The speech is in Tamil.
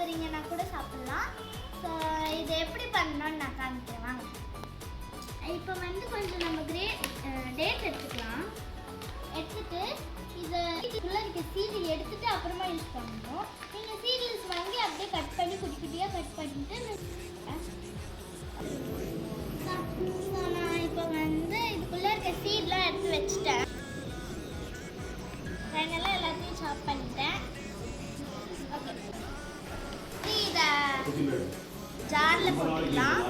சாப்பிட்றீங்கன்னா கூட சாப்பிட்லாம். ஸோ இது எப்படி பண்ணணும்னு நான் காமிக்கிறேன் வாங்க. இப்போ வந்து கொஞ்சம் நம்ம டேட் எடுத்துக்கலாம். எடுத்துட்டு இதை இதுக்குள்ளே இருக்க சீரியல் எடுத்துட்டு அப்புறமா யூஸ் பண்ணணும். நீங்கள் சீரியல்ஸ் வாங்கி அப்படியே கட் பண்ணி குட்டி குட்டியாக கட் பண்ணிட்டு நான் இப்போ வந்து இதுக்குள்ளே இருக்க சீட்லாம் எடுத்து வச்சுட்டேன். ஃபைனலாக எல்லாத்தையும் சாப் பண்ணிட்டேன். ஓகே, இதை ஜாரில் போட்டுக்கலாம்.